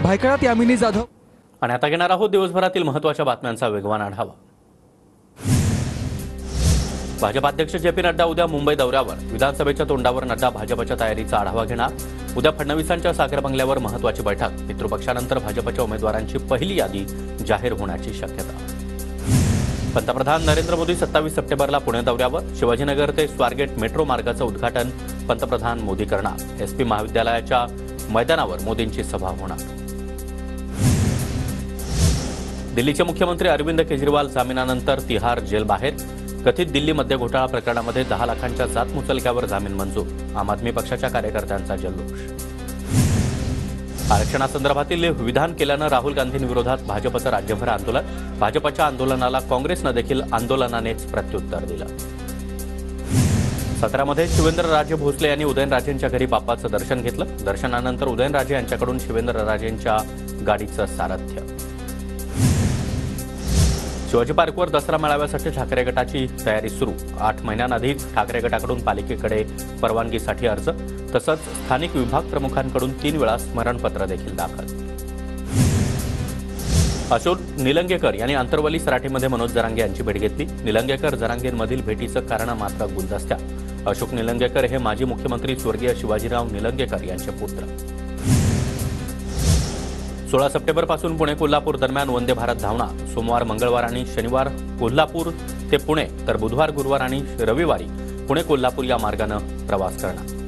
भायखळ्यात यामिनी जाधव. आणि आता घेणार आहोत दिवसभरातील महत्त्वाच्या बातम्यांचा वेगवान आढावा. भाजप अध्यक्ष जे पी नड्डा उद्या मुंबई दौऱ्यावर. विधानसभेच्या तोंडावर नड्डा भाजपच्या तयारीचा आढावा घेणार. उद्या फडणवीसांच्या साखर बंगल्यावर महत्त्वाची बैठक. पितृपक्षानंतर भाजपच्या उमेदवारांची पहिली यादी जाहीर होण्याची शक्यता. पंतप्रधान नरेंद्र मोदी 27 सप्टेंबरला पुणे दौऱ्यावर. शिवाजीनगर ते स्वारगेट मेट्रो मार्गाचं उद्घाटन पंतप्रधान मोदी करणार. एसपी महाविद्यालयाच्या मैदानावर मोदींची सभा होणार. दिल्लीचे मुख्यमंत्री अरविंद केजरीवाल जामिनानंतर तिहार जेल बाहेर. कथित दिल्ली मद्य घोटाळा प्रकरणामध्ये 10 लाखांच्या जात मुचलक्यावर जामीन मंजूर. आम आदमी पक्षाच्या कार्यकर्त्यांचा जल्लोष. आरक्षणासंदर्भातील विधान केल्यानं राहुल गांधींविरोधात भाजपचं राज्यभर आंदोलन. भाजपच्या आंदोलनाला काँग्रेसनं देखील आंदोलनानेच प्रत्युत्तर दिलं. साताऱ्यामध्ये शिवेंद्रराजे भोसले यांनी उदयनराजेंच्या घरी बाप्पाचं दर्शन घेतलं. दर्शनानंतर उदयनराजे यांच्याकडून शिवेंद्रराजेंच्या गाडीचं सारथ्य. शिवाजी पार्कवर दसरा मेळाव्यासाठी ठाकरे गटाची तयारी सुरू. 8 महिन्यांआधीच ठाकरे गटाकडून पालिकेकडे परवानगीसाठी अर्ज, तसंच स्थानिक विभाग प्रमुखांकडून 3 वेळा स्मरणपत्र देखील दाखल. अशोक निलंगेकर यांनी आंतरवली सराटीमध्ये मनोज जरांगे यांची भेट घेतली. निलंगेकर जरांगेंमधील भेटीचं कारण मात्र गुलदस्त्यात. अशोक निलंगेकर हे माजी मुख्यमंत्री स्वर्गीय शिवाजीराव निलंगेकर यांचे पुत्र. 16 सप्टेंबरपासून पुणे कोल्हापूर दरम्यान वंदे भारत धावणार. सोमवार, मंगळवार आणि शनिवार कोल्हापूर ते पुणे, तर बुधवार, गुरुवार आणि रविवारी पुणे कोल्हापूर या मार्गानं प्रवास करणार.